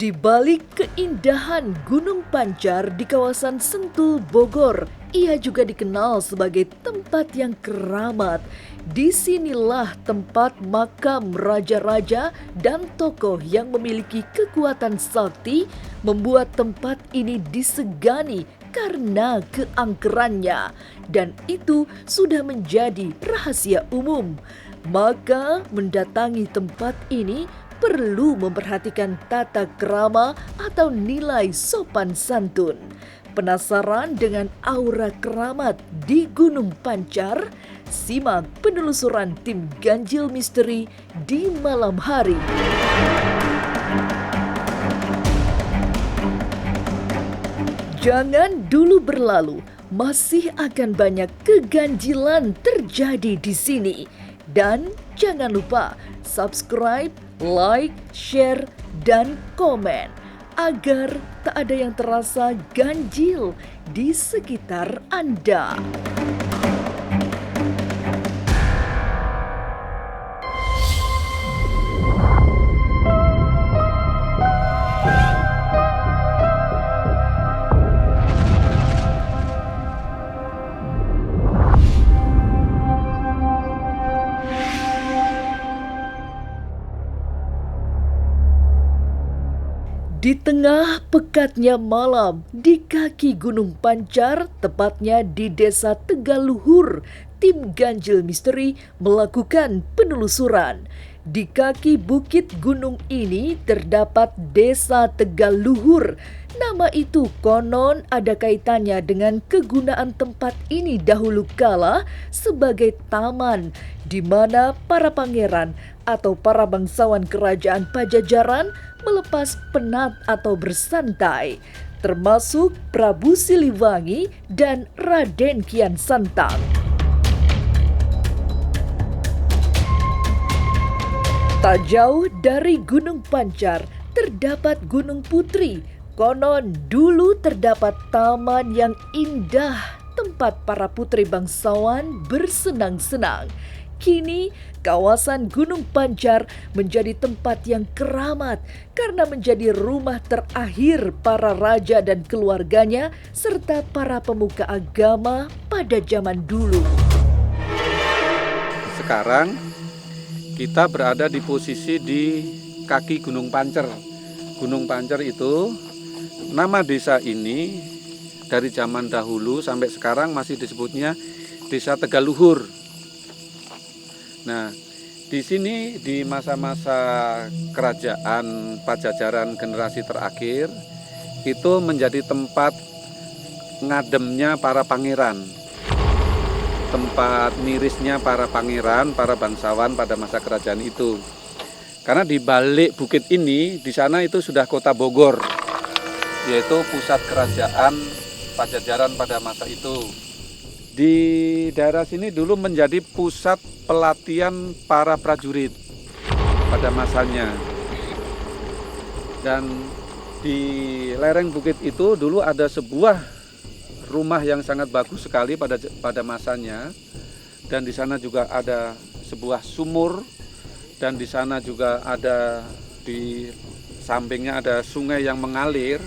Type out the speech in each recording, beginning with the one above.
Di balik keindahan Gunung Pancar di kawasan Sentul, Bogor, ia juga dikenal sebagai tempat yang keramat. Disinilah tempat makam raja-raja dan tokoh yang memiliki kekuatan sakti membuat tempat ini disegani karena keangkerannya. Dan itu sudah menjadi rahasia umum. Maka mendatangi tempat ini perlu memperhatikan tata krama atau nilai sopan santun. Penasaran dengan aura keramat di Gunung Pancar? Simak penelusuran tim Ganjil Misteri di malam hari. Jangan dulu berlalu, masih akan banyak keganjilan terjadi di sini. Dan jangan lupa subscribe, like, share, dan komen agar tak ada yang terasa ganjil di sekitar Anda. Di tengah pekatnya malam di kaki Gunung Pancar, tepatnya di Desa Tegaluhur, tim Ganjil Misteri melakukan penelusuran. Di kaki bukit gunung ini terdapat Desa Tegaluhur. Nama itu konon ada kaitannya dengan kegunaan tempat ini dahulu kala sebagai taman di mana para pangeran atau para bangsawan kerajaan Pajajaran melepas penat atau bersantai, termasuk Prabu Siliwangi dan Raden Kian Santang. Tak jauh dari Gunung Pancar terdapat Gunung Putri. Konon dulu terdapat taman yang indah, tempat para putri bangsawan bersenang-senang. Kini, kawasan Gunung Pancar menjadi tempat yang keramat karena menjadi rumah terakhir para raja dan keluarganya serta para pemuka agama pada zaman dulu. Sekarang kita berada di posisi di kaki Gunung Pancar. Gunung Pancar itu, nama desa ini dari zaman dahulu sampai sekarang masih disebutnya Desa Tegaluhur. Nah, di sini di masa-masa kerajaan Pajajaran generasi terakhir itu menjadi tempat ngademnya para pangeran, tempat mirisnya para pangeran, para bangsawan pada masa kerajaan itu. Karena di balik bukit ini, di sana itu sudah kota Bogor, yaitu pusat kerajaan Pajajaran pada masa itu. Di daerah sini dulu menjadi pusat pelatihan para prajurit pada masanya. Dan di lereng bukit itu dulu ada sebuah rumah yang sangat bagus sekali pada masanya. Dan di sana juga ada sebuah sumur, dan di sana juga ada di sampingnya ada sungai yang mengalir.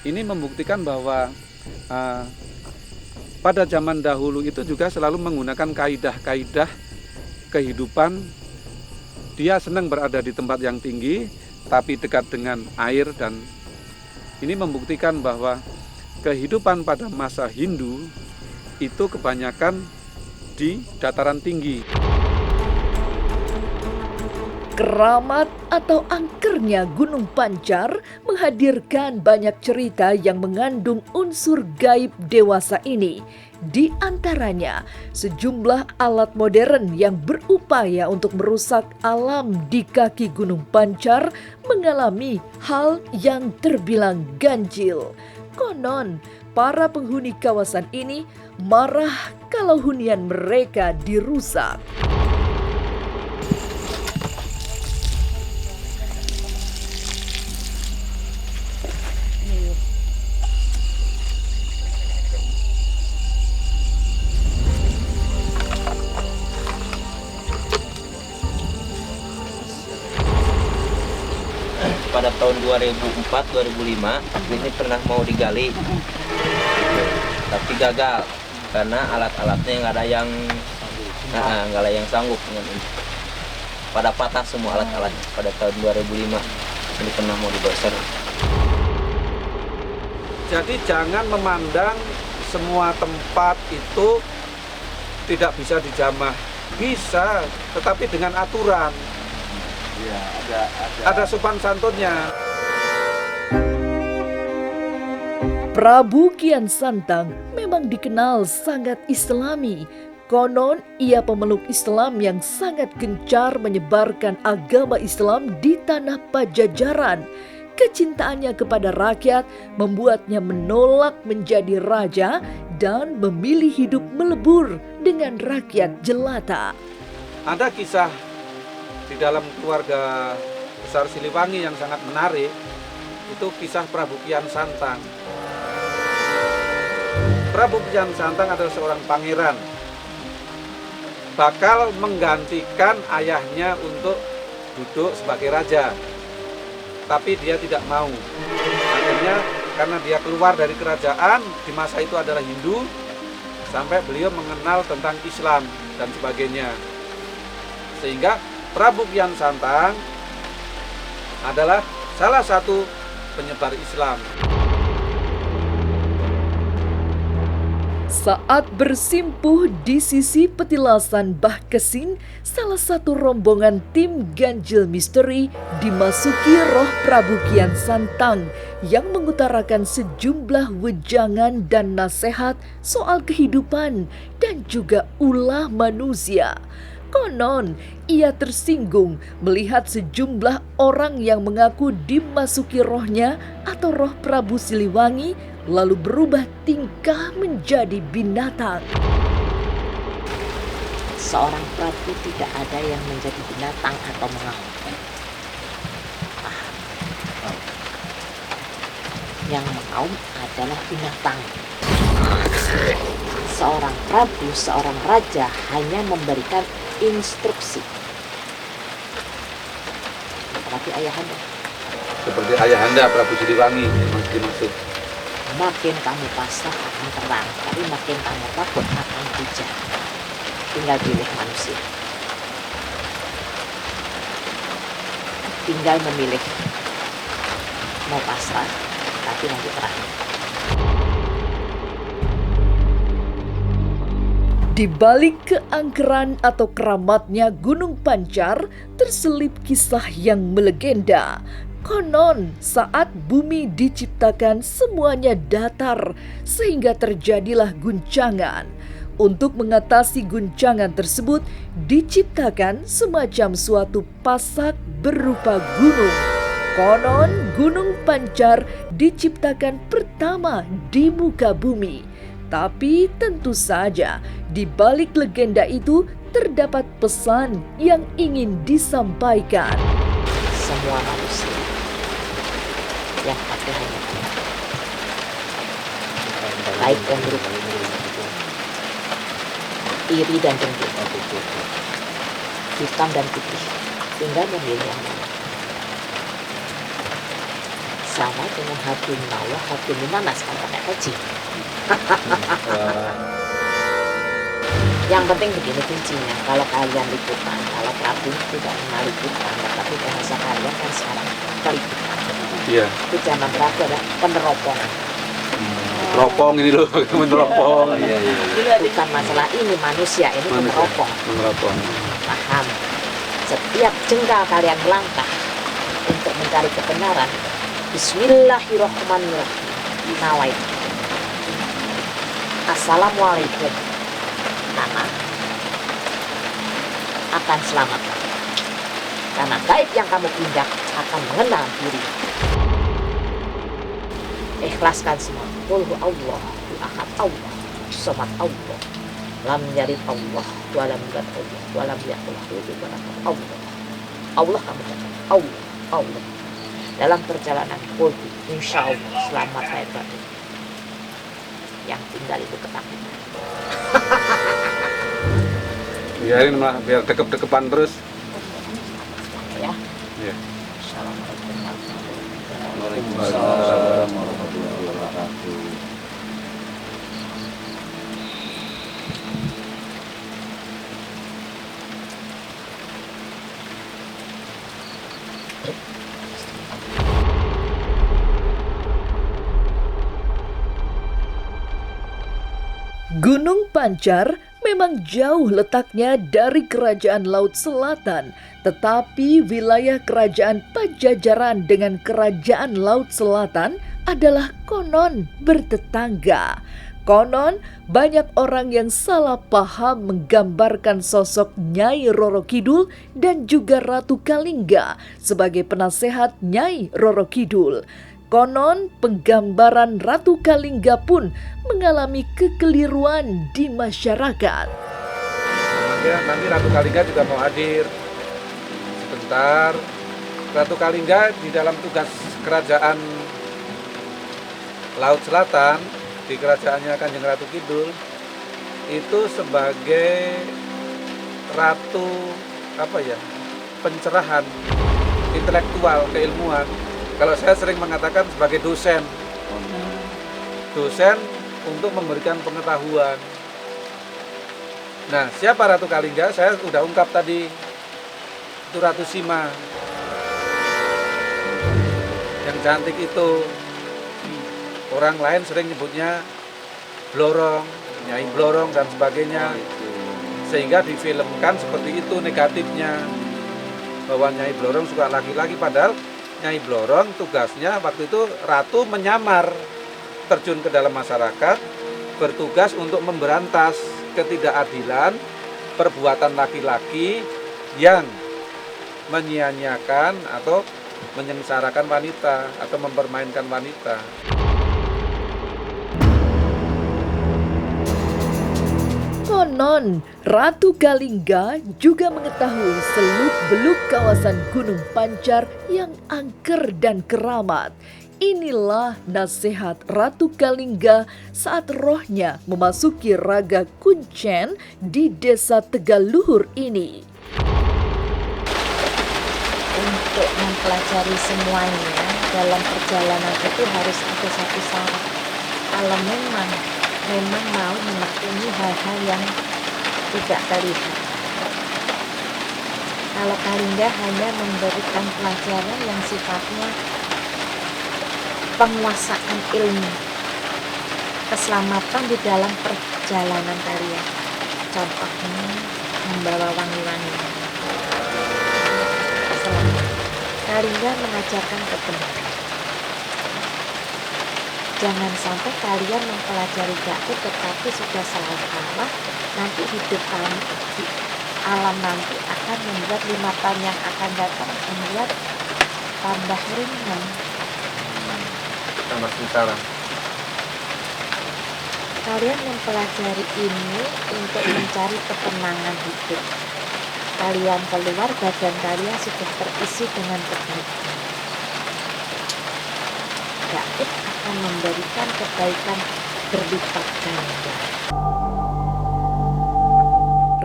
Ini membuktikan bahwa pada zaman dahulu itu juga selalu menggunakan kaidah-kaidah kehidupan. Dia senang berada di tempat yang tinggi, tapi dekat dengan air, dan ini membuktikan bahwa kehidupan pada masa Hindu itu kebanyakan di dataran tinggi. Keramat atau angkernya Gunung Pancar menghadirkan banyak cerita yang mengandung unsur gaib dewasa ini. Di antaranya, sejumlah alat modern yang berupaya untuk merusak alam di kaki Gunung Pancar mengalami hal yang terbilang ganjil. Konon, para penghuni kawasan ini marah kalau hunian mereka dirusak. pada tahun 2004-2005 ini pernah mau digali, tapi gagal karena alat-alatnya nggak ada yang sanggup dengan ini. Pada patah semua alat-alatnya pada tahun 2005 ini pernah mau dibongkar. Jadi jangan memandang semua tempat itu tidak bisa dijamah. Bisa, tetapi dengan aturan. Ya, ada sopan santunnya. Prabu Kian Santang memang dikenal sangat Islami. Konon ia pemeluk Islam yang sangat gencar menyebarkan agama Islam di tanah Pajajaran. Kecintaannya kepada rakyat membuatnya menolak menjadi raja dan memilih hidup melebur dengan rakyat jelata. Ada kisah di dalam keluarga besar Siliwangi yang sangat menarik. Itu kisah Prabu Kian Santang. Prabu Kian Santang adalah seorang pangeran, bakal menggantikan ayahnya untuk duduk sebagai raja. Tapi dia tidak mau. Akhirnya karena dia keluar dari kerajaan, di masa itu adalah Hindu, sampai beliau mengenal tentang Islam dan sebagainya. Sehingga Prabu Kian Santang adalah salah satu penyebar Islam. Saat bersimpuh di sisi petilasan Bah Kesing, salah satu rombongan tim ganjil misteri dimasuki roh Prabu Kian Santang yang mengutarakan sejumlah wejangan dan nasihat soal kehidupan dan juga ulah manusia. Konon, ia tersinggung melihat sejumlah orang yang mengaku dimasuki rohnya atau roh Prabu Siliwangi lalu berubah tingkah menjadi binatang. Seorang prabu tidak ada yang menjadi binatang atau mengaum. Yang mengaum adalah binatang. Seorang prabu, seorang raja hanya memberikan instruksi. Seperti ayahanda. Seperti ayahanda Prabu Siliwangi dimaksud. Makin kamu pasrah akan terang, tapi makin kamu takut akan hujan. Tinggal pilih manusia. Tinggal memilih mau pasrah, tapi nanti terang. Di balik keangkeran atau keramatnya Gunung Pancar terselip kisah yang melegenda. Konon saat bumi diciptakan semuanya datar sehingga terjadilah guncangan. Untuk mengatasi guncangan tersebut diciptakan semacam suatu pasak berupa gunung. Konon Gunung Pancar diciptakan pertama di muka bumi. Tapi tentu saja di balik legenda itu terdapat pesan yang ingin disampaikan. Semua manusia yang pakai hanya baik dan buruk, iri dan dengki, hitam dan putih, tinggal memilih yang mana. Sama dengan hati minallah, hati minanas, kan pakai peci. Yang penting begini kuncinya, kalau kalian liputan, kalau Prabu tidak mengenal liputan, tapi bahasa kalian kan sekarang peliputan. Iya. Itu zaman Prabu adalah peneropongan. Teropong ini loh, meneropong. Iya. Bukan masalah ini manusia, ini peneropong. Meneropong. Paham? Setiap jengkal kalian melangkah untuk mencari kebenaran, Bismillahirrahmanirrahim. Nawait. Assalamualaikum. Karena akan selamat. Karena gaib yang kamu pindah akan mengenal diri. Ikhlaskan semua. Qul huwallahu ahad, Allah samad, Allah lam yalid, Allah wa lam yulad, Allah wa lam yakul lahu kufuwan ahad. Allah kamu katakan Allah. Dalam perjalanan qul insyaallah selamat lahir batin. Yang tinggal itu ketakutan. Biarin malah biar dekep-dekepan terus. Ya. Iya. Assalamualaikum warahmatullahi wabarakatuh. Waalaikumsalam warahmatullahi wabarakatuh. Gunung Pancar memang jauh letaknya dari Kerajaan Laut Selatan, tetapi wilayah Kerajaan Pajajaran dengan Kerajaan Laut Selatan adalah konon bertetangga. Konon banyak orang yang salah paham menggambarkan sosok Nyai Roro Kidul dan juga Ratu Kalingga sebagai penasehat Nyai Roro Kidul. Konon penggambaran Ratu Kalingga pun mengalami kekeliruan di masyarakat. Nanti Ratu Kalingga juga mau hadir. Sebentar, Ratu Kalingga di dalam tugas kerajaan Laut Selatan, di kerajaannya Kanjeng Ratu Kidul, itu sebagai ratu pencerahan intelektual, keilmuan. Kalau saya sering mengatakan sebagai dosen untuk memberikan pengetahuan. Nah, siapa Ratu Kalingga? Saya sudah ungkap tadi, itu Ratu Sima yang cantik itu. Orang lain sering nyebutnya Blorong, Nyai Blorong dan sebagainya, sehingga difilmkan seperti itu negatifnya, bahwa Nyai Blorong suka laki-laki, padahal Nyai Blorong tugasnya waktu itu ratu menyamar, terjun ke dalam masyarakat, bertugas untuk memberantas ketidakadilan perbuatan laki-laki yang menyia-nyiakan atau menyengsarakan wanita atau mempermainkan wanita. Konon, Ratu Kalingga juga mengetahui seluk-beluk kawasan Gunung Pancar yang angker dan keramat. Inilah nasihat Ratu Kalingga saat rohnya memasuki Raga Kuncen di Desa Tegaluhur ini. Untuk mempelajari semuanya dalam perjalanan itu harus ada satu syarat. Kalau memang mau menekuni hal-hal yang tidak terlihat. Kalau Kalingga hanya memberikan pelajaran yang sifatnya penguasaan ilmu, keselamatan di dalam perjalanan kalian. Contohnya membawa wangi-wangi. Kalingga mengajarkan kebenaran. Jangan sampai kalian mempelajari gaib tetapi sudah salah arah, nanti hidup kamu di alam nanti akan membuat 5 tahun yang akan datang membuat tambah ringan. Tambah sengsara. Kalian mempelajari ini untuk mencari ketenangan hidup. Kalian keluar, badan kalian sudah terisi dengan kebaikan. Gaib akan memberikan kebaikan berlipat ganda.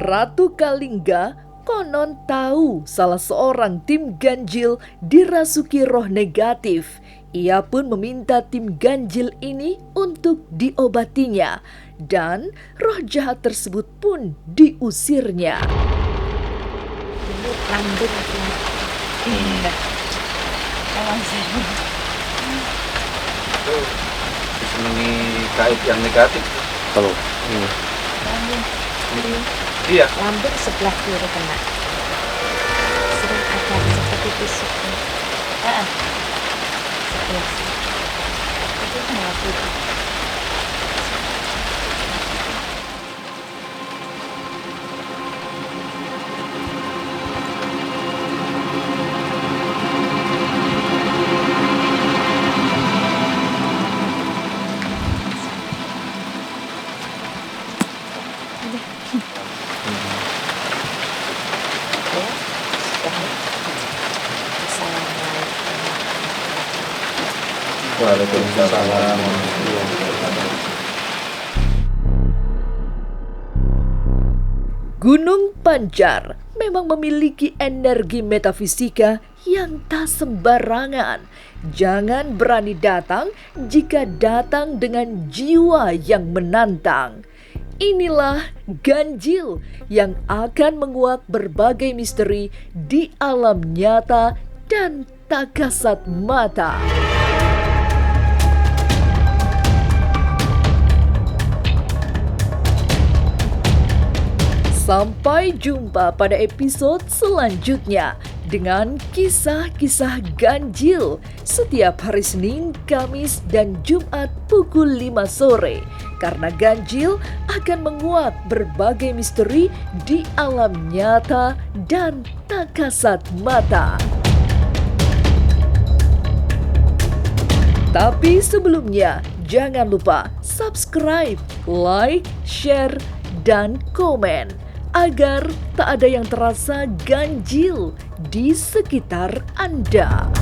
Ratu Kalingga konon tahu salah seorang tim ganjil dirasuki roh negatif. Ia pun meminta tim ganjil ini untuk diobatinya dan roh jahat tersebut pun diusirnya. Ini lambung laki-laki. Itu disenangi gaib yang negatif. Kalau iya, Lambung sebelah kiri kena. Sering ada seperti tusuk. Sebelah. Itu malah putih. Waalaikumsalam. Gunung Pancar memang memiliki energi metafisika yang tak sembarangan. Jangan berani datang jika datang dengan jiwa yang menantang. Inilah ganjil yang akan menguak berbagai misteri di alam nyata dan tak kasat mata. Sampai jumpa pada episode selanjutnya dengan kisah-kisah ganjil setiap hari Senin, Kamis, dan Jumat pukul 5 sore. Karena ganjil akan menguak berbagai misteri di alam nyata dan tak kasat mata. Tapi sebelumnya, jangan lupa subscribe, like, share, dan komen agar tak ada yang terasa ganjil di sekitar Anda.